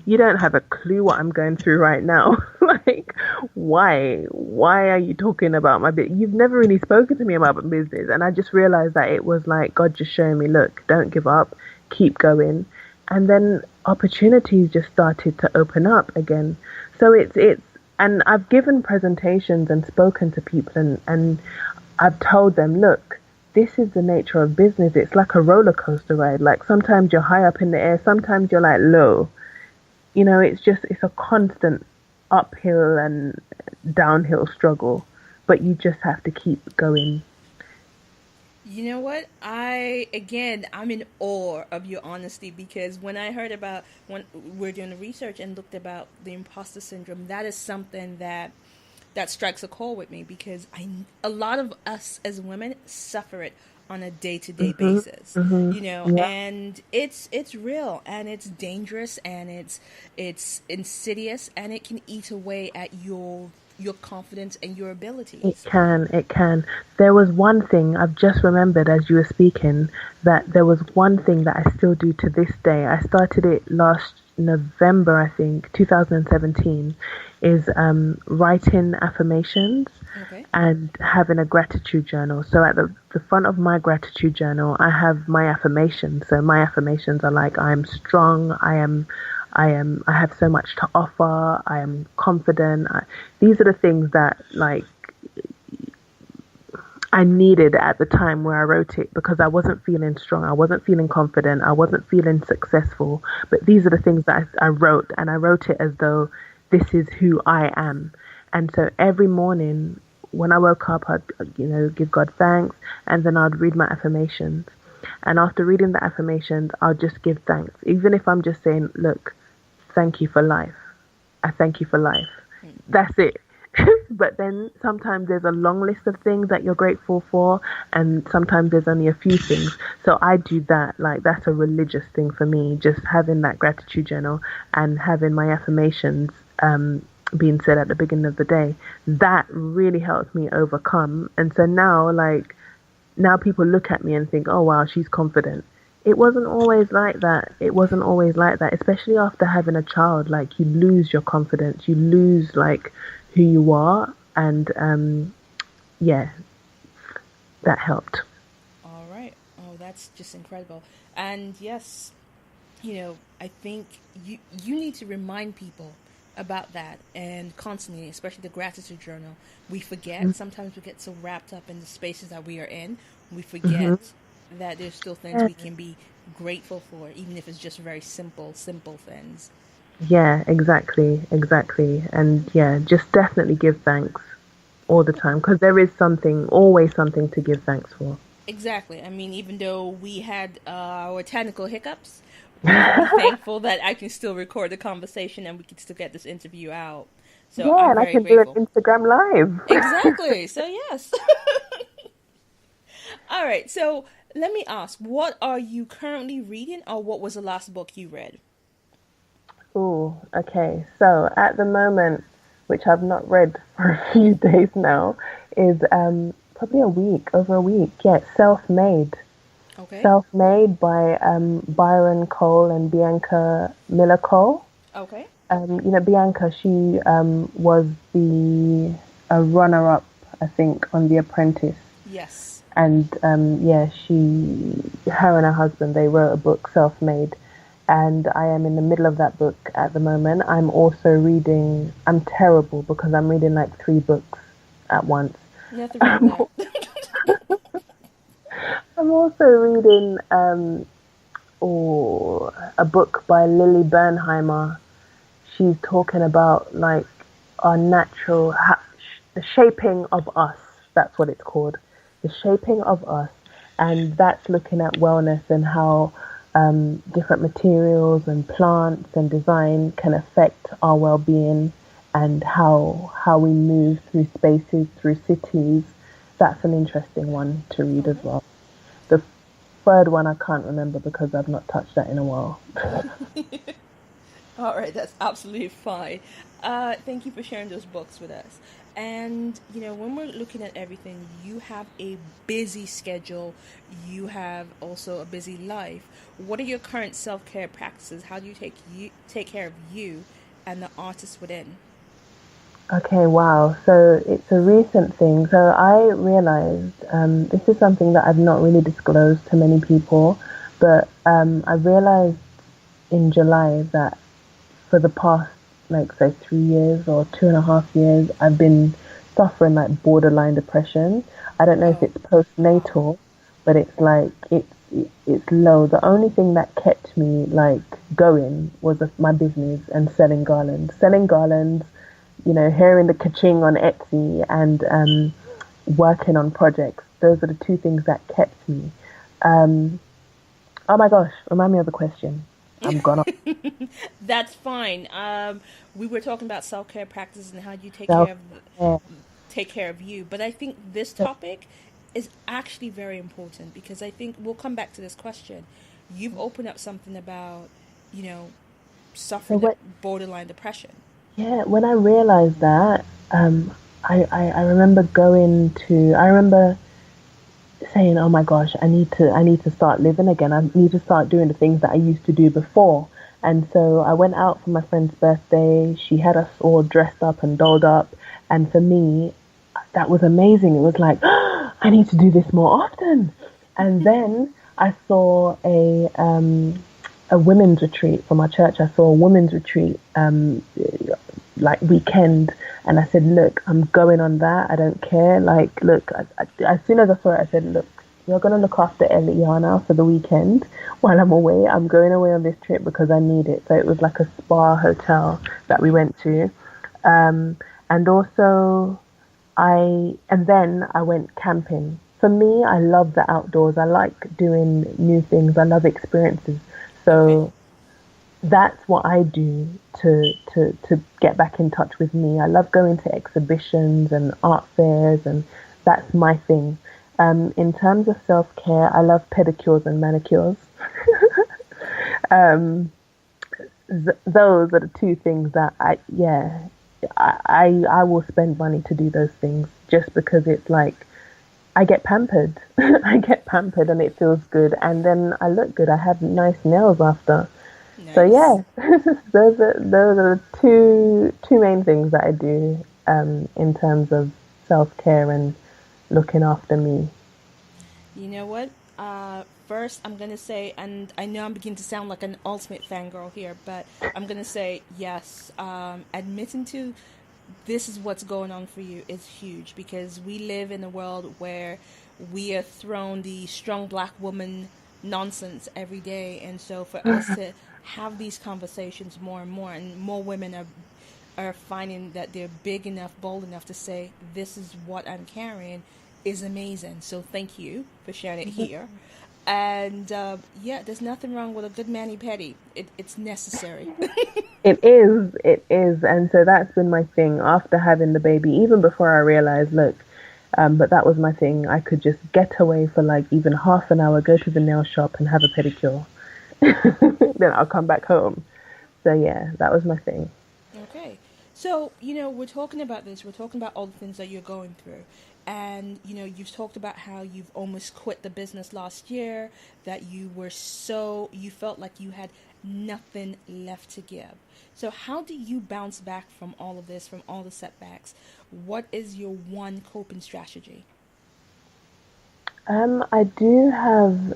you don't have a clue what I'm going through right now. Like, why are you talking about my business? You've never really spoken to me about my business. And I just realized that it was like God just showing me, look, don't give up, keep going. And then opportunities just started to open up again. So it's and I've given presentations and spoken to people, and I've told them, look, this is the nature of business. It's like a roller coaster ride. Like, sometimes you're high up in the air, sometimes you're like low. It's a constant uphill and downhill struggle, but you just have to keep going. You know what? I'm in awe of your honesty, because when I heard about, when we're doing the research and looked about the imposter syndrome, that is something that strikes a chord with me, because a lot of us as women suffer it on a day-to-day basis, Yeah, and it's real, and it's dangerous, and it's insidious, and it can eat away at your confidence and your it abilities. can. It can. There was one thing I've just remembered as you were speaking, that there was one thing that I still do to this day. I started it last November, I think, 2017, is writing affirmations Okay. and having a gratitude journal. So at the front of my gratitude journal, I have my affirmations. So my affirmations are like, I am strong, I have so much to offer, I am confident. These are the things that like I needed at the time where I wrote it, because I wasn't feeling strong, I wasn't feeling confident, I wasn't feeling successful. But these are the things that I wrote, and I wrote it as though this is who I am. And so every morning when I woke up, I'd give God thanks, and then I'd read my affirmations. And after reading the affirmations, I'll just give thanks, even if I'm just saying, look, thank you for life. I thank you for life. That's it. But then sometimes there's a long list of things that you're grateful for, and sometimes there's only a few things. So I do that. Like, that's a religious thing for me, just having that gratitude journal and having my affirmations being said at the beginning of the day. That really helps me overcome. And so now, like, now people look at me and think, oh, wow, she's confident. It wasn't always like that. It wasn't always like that, especially after having a child. Like, you lose your confidence, you lose, like, who you are. And yeah, that helped. All right. Oh, that's just incredible. And yes, I think you need to remind people about that, and constantly, especially the gratitude journal. We forget. Sometimes we get so wrapped up in the spaces that we are in, we Mm-hmm. forget that there's still things Yeah. we can be grateful for, even if it's just very simple things. Yeah, exactly, exactly. And yeah, just definitely give thanks all the time, because there is something, always something to give thanks for. Exactly. I mean, even though we had our technical hiccups, we can be thankful that I can still record the conversation and we can still get this interview out. So Yeah, I'm and I very can do an grateful. Instagram live. Exactly. So, yes. All right. So, let me ask, what are you currently reading, or what was the last book you read? Oh, okay. So at the moment, which I've not read for a few days now, is probably a week, over a week. Yeah, Self-Made. Okay. Self-Made by Byron Cole and Bianca Miller Cole. Okay. Bianca, she was the a runner-up, I think, on The Apprentice. Yes. And yeah, her and her husband, they wrote a book, Self-Made. And I am in the middle of that book at the moment. I'm also reading, I'm terrible because I'm reading like three books at once. Nothing wrong there. I'm also reading a book by Lily Bernheimer. She's talking about like our natural, the shaping of us. That's what it's called. The shaping of us. And that's looking at wellness and how different materials and plants and design can affect our well-being, and how we move through spaces, through cities. That's an interesting one to read as Okay. well. The third one I can't remember because I've not touched that in a while. All right, that's absolutely fine. Thank you for sharing those books with us. And, when we're looking at everything, you have a busy schedule, you have also a busy life. What are your current self care practices? How do you take care of you and the artist within? Okay, wow. So it's a recent thing. So I realized this is something that I've not really disclosed to many people, but I realized in July that for the past, like, say, 3 years or 2.5 years, I've been suffering like borderline depression. I don't know if Oh, it's wow. postnatal, but it's like it's low. The only thing that kept me like going was my business and selling garlands, hearing the kaching on Etsy, and working on projects. those are the two things that kept me. Oh my gosh, remind me of the question. I'm gonna That's fine. We were talking about self-care practices and how you self care. take care of you, but I think this topic is actually very important because I think we'll come back to this question. You've opened up something about, you know, So suffering what? borderline depression. Yeah, when I realized that, I remember going to. I remember saying, "Oh my gosh, I need to start living again. I need to start doing the things that I used to do before." And so I went out for my friend's birthday. She had us all dressed up and dolled up, and for me, that was amazing. It was like, I need to do this more often. And then I saw a women's retreat from our church. I saw a women's retreat like weekend, and I said, look, I'm going on that. I don't care. Like, look, as soon as I saw it, I said, look, you're gonna look after Eliana now for the weekend while I'm away. I'm going away on this trip because I need it. So it was like a spa hotel that we went to, and also and then I went camping. For me, I love the outdoors. I like doing new things. I love experiences. Okay. So that's what I do to get back in touch with me. I love going to exhibitions and art fairs, and that's my thing. In terms of self-care, I love pedicures and manicures. um, those are the two things that I will spend money to do those things just because it's like I get pampered. I get pampered and it feels good, and then I look good. I have nice nails after. So Nice. yeah, those are the two main things that I do in terms of self-care and looking after me. You know what? First, I'm gonna say, and I know I'm beginning to sound like an ultimate fangirl here, but I'm gonna say yes. Admitting to this is what's going on for you is huge because we live in a world where we are thrown the strong black woman nonsense every day, and so for us to have these conversations more and more women are finding that they're big enough, bold enough to say, this is what I'm carrying, is amazing. So thank you for sharing it here. And yeah, there's nothing wrong with a good mani pedi. It's necessary. It is, and so that's been my thing after having the baby. Even before I realized, look, but that was my thing. I could just get away for like even half an hour, go to the nail shop and have a pedicure. Then I'll come back home. So yeah, that was my thing. Okay. So, we're talking about this. We're talking about all the things that you're going through. And, you've talked about how you've almost quit the business last year, that you felt like you had nothing left to give. So, how do you bounce back from all of this, from all the setbacks? What is your one coping strategy? I do have,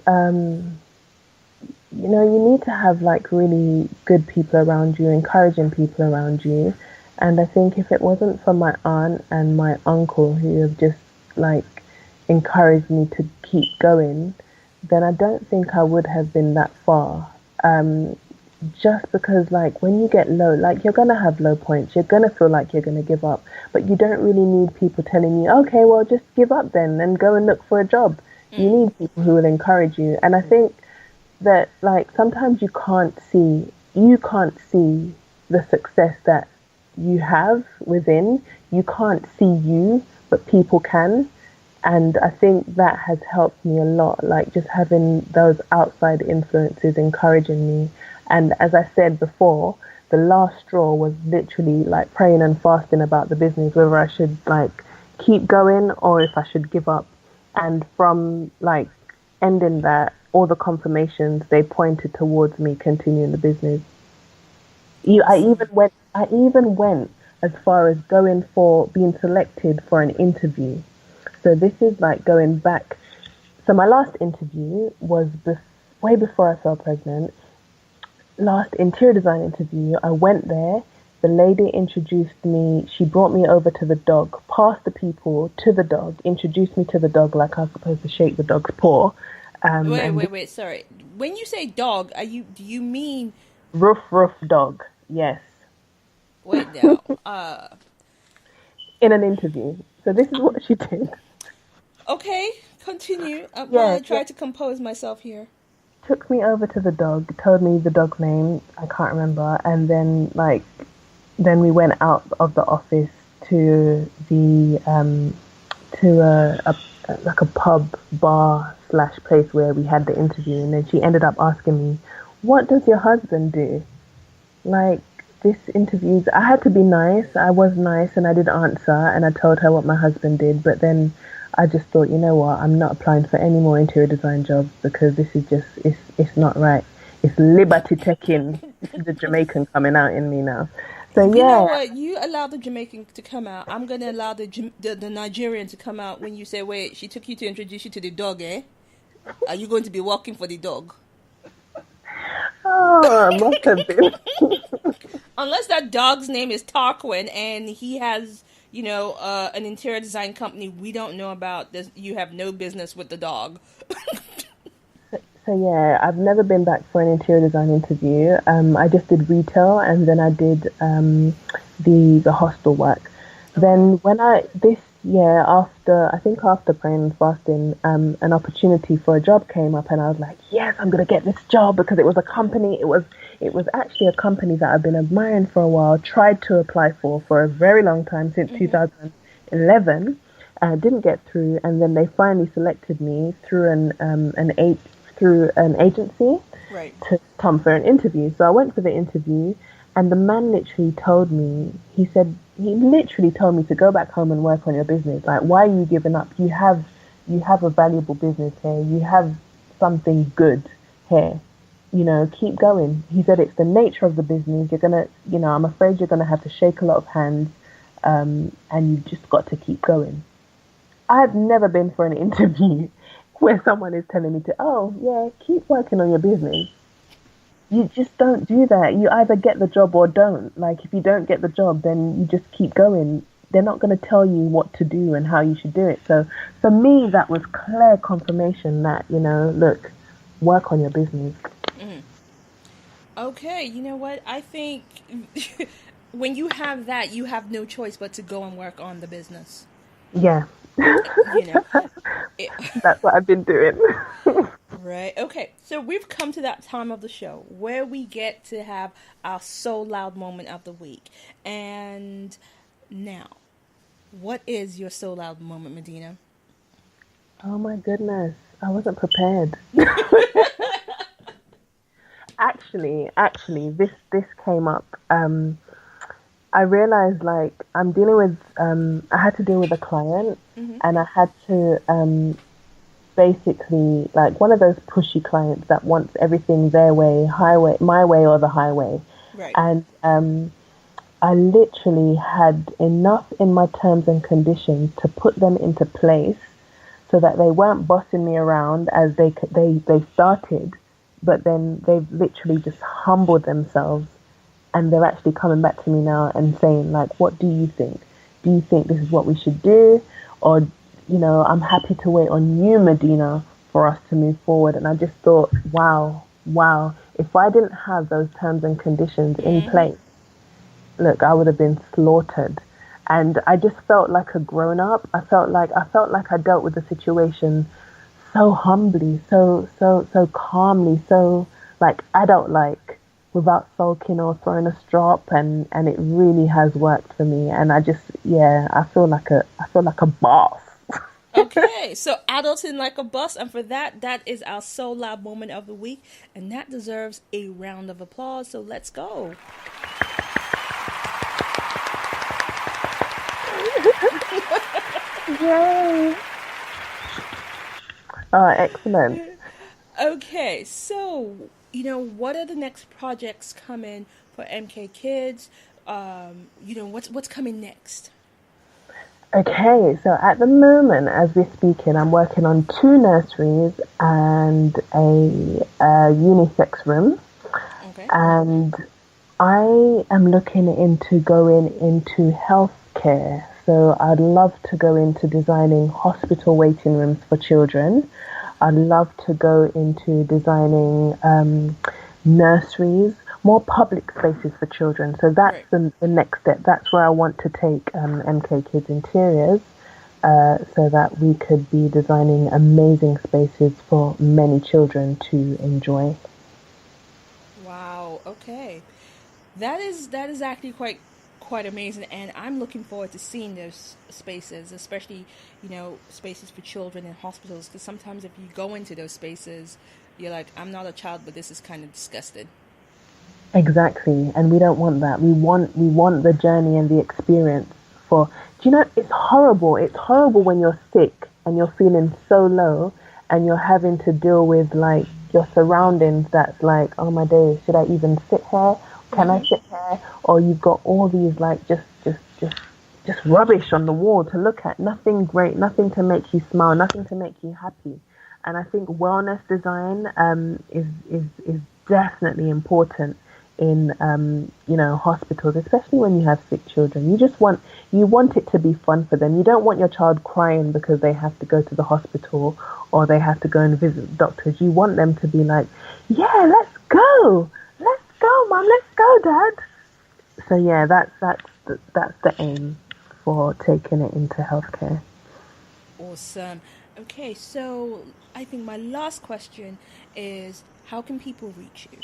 you need to have like really good people around you, encouraging people around you. And I think if it wasn't for my aunt and my uncle who have just like encouraged me to keep going, then I don't think I would have been that far. Just because like when you get low, like you're gonna have low points, you're gonna feel like you're gonna give up, but you don't really need people telling you, okay, well just give up then and go and look for a job. You need people who will encourage you. And I think that like sometimes you can't see the success that you have within. You can't see you, but people can. And I think that has helped me a lot, like just having those outside influences encouraging me. And as I said before, the last straw was literally like praying and fasting about the business, whether I should like keep going or if I should give up. And from like ending that, all the confirmations, they pointed towards me continuing the business. Awesome. I even went as far as going for being selected for an interview. So this is like going back. So my last interview was way before I fell pregnant. Last interior design interview, I went there. The lady introduced me. She brought me over to the dog, past the people to the dog, introduced me to the dog like I was supposed to shake the dog's paw. And Wait. Sorry. When you say dog, do you mean? roof dog, yes, Wait now. in an interview. So this is what she did. Okay. Continue while Yeah, I try to compose myself here. took me over to the dog, told me the dog's name, I can't remember, and then then we went out of the office to the to like a pub bar slash place where we had the interview, and then she ended up asking me, "What does your husband do?" Like this interview, I had to be nice. I was nice, and I did answer, and I told her what my husband did. But then I just thought, you know what? I'm not applying for any more interior design jobs because this is just it's not right. It's liberty taking. This is the Jamaican coming out in me now. So You know yeah, what? You allow the Jamaican to come out. I'm gonna allow the Nigerian to come out when you say, "Wait, she took you to introduce you to the dog, eh? Are you going to be walking for the dog?" oh, must have been. Unless that dog's name is Tarquin and he has, an interior design company we don't know about. This, you have no business with the dog. So yeah, I've never been back for an interior design interview. I just did retail, and then I did the hostel work. Then when this year, after praying and fasting, an opportunity for a job came up, and I was like, yes, I'm gonna get this job because it was a company. It was actually a company that I've been admiring for a while. Tried to apply for a very long time since 2011. Didn't get through, and then they finally selected me through an agency Right. to come for an interview. So I went for the interview, and the man literally told me, he literally told me to go back home and work on your business. Like, why are you giving up? You have a valuable business here. You have something good here. Keep going. He said it's the nature of the business. You're gonna, I'm afraid you're gonna have to shake a lot of hands, and you just got to keep going. I've never been for an interview where someone is telling me to, oh, yeah, keep working on your business. You just don't do that. You either get the job or don't. Like, if you don't get the job, then you just keep going. They're not going to tell you what to do and how you should do it. So for me, that was clear confirmation that, look, work on your business. Okay, you know what? I think when you have that, you have no choice but to go and work on the business. Yeah. You know. That's what I've been doing. Right. Okay. So we've come to that time of the show where we get to have our so loud moment of the week. And now, what is your so loud moment, Medina? Oh my goodness. I wasn't prepared. Actually, this came up. I realized I'm dealing with, I had to deal with a client, and I had to basically, one of those pushy clients that wants everything their way, my way or the highway. Right. And I literally had enough in my terms and conditions to put them into place so that they weren't bossing me around as they started, but then they've literally just humbled themselves. And they're actually coming back to me now and saying, what do you think? Do you think this is what we should do? Or, I'm happy to wait on you, Medina, for us to move forward. And I just thought, wow. If I didn't have those terms and conditions in place, look, I would have been slaughtered. And I just felt like a grown up. I felt like I dealt with the situation so humbly, so calmly, so adult-like, without sulking or throwing a strop, and it really has worked for me. And I just, I feel like a boss. Okay, so adulting like a boss, and for that is our so loud moment of the week, and that deserves a round of applause. So let's go. Yay! Oh, excellent. Okay, so what are the next projects coming for MK Kids? What's coming next? Okay, so at the moment, as we're speaking, I'm working on 2 nurseries and a unisex room. Okay. And I am looking into going into healthcare. So I'd love to go into designing hospital waiting rooms for children. I'd love to go into designing nurseries, more public spaces for children. So that's the next step. That's where I want to take MK Kids Interiors. so that we could be designing amazing spaces for many children to enjoy. Wow. Okay. That is actually quite amazing, and I'm looking forward to seeing those spaces, especially spaces for children in hospitals. Because sometimes if you go into those spaces, you're like, I'm not a child, but this is kind of disgusting. Exactly, and we don't want that. We want the journey and the experience for. Do you know it's horrible? It's horrible when you're sick and you're feeling so low and you're having to deal with like your surroundings that's like, oh my days, should I even sit here? Can I sit here? Or you've got all these like just rubbish on the wall to look at. Nothing great, nothing to make you smile, nothing to make you happy. And I think wellness design is definitely important in hospitals, especially when you have sick children. You want it to be fun for them. You don't want your child crying because they have to go to the hospital or they have to go and visit doctors. You want them to be like, yeah, let's go, mom, let's go, dad. So yeah, that's the aim for taking it into healthcare. Awesome. Okay, so I think my last question is, how can people reach you?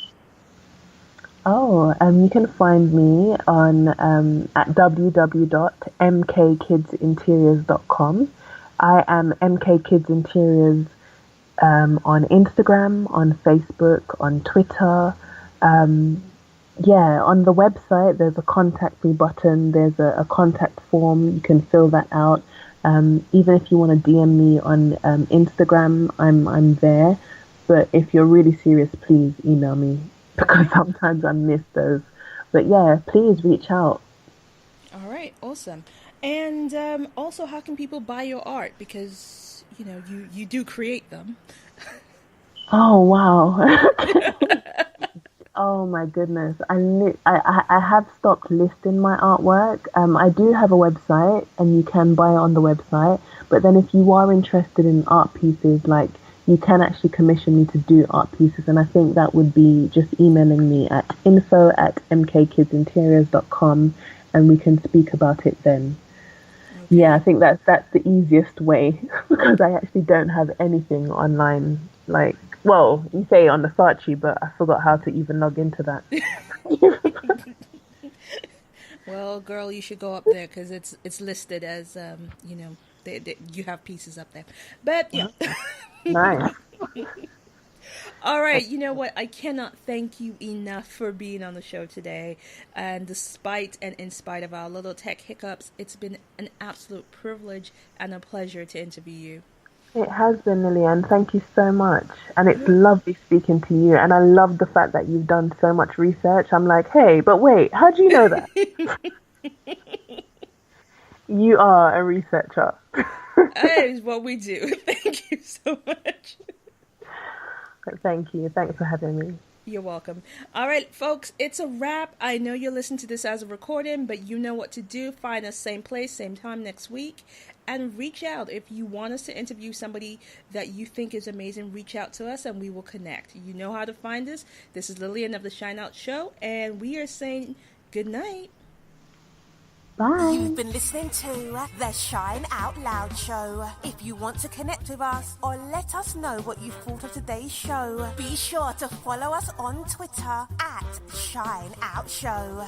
Oh, you can find me on at www.mkkidsinteriors.com. I am MK Kids Interiors on Instagram, on Facebook, on Twitter. On the website, there's a contact me button. There's a contact form. You can fill that out. Even if you want to DM me on Instagram, I'm there. But if you're really serious, please email me because sometimes I miss those. But yeah, please reach out. All right, awesome. And also, how can people buy your art? Because you do create them. Oh wow. Oh my goodness. I have stopped listing my artwork. I do have a website and you can buy it on the website. But then if you are interested in art pieces, like you can actually commission me to do art pieces. And I think that would be just emailing me at info@mkkidsinteriors.com and we can speak about it then. Okay. Yeah, I think that's the easiest way because I actually don't have anything online. Like, well, you say on the Saatchi, but I forgot how to even log into that. Well, girl, you should go up there because it's listed as you have pieces up there. But yeah, nice. All right, you know what? I cannot thank you enough for being on the show today. And despite and in spite of our little tech hiccups, it's been an absolute privilege and a pleasure to interview you. It has been, Lillian. Thank you so much. And it's lovely speaking to you. And I love the fact that you've done so much research. I'm like, hey, but wait, how do you know that? You are a researcher. That is what we do. Thank you so much. Thank you. Thanks for having me. You're welcome. All right, folks, it's a wrap. I know you're listening to this as a recording, but you know what to do. Find us same place, same time next week. And reach out. If you want us to interview somebody that you think is amazing, reach out to us and we will connect. You know how to find us. This is Lillian of the Shine Out Show, and we are saying good night. Bye. You've been listening to the Shine Out Loud Show. If you want to connect with us or let us know what you thought of today's show, be sure to follow us on Twitter @Shine Out Show.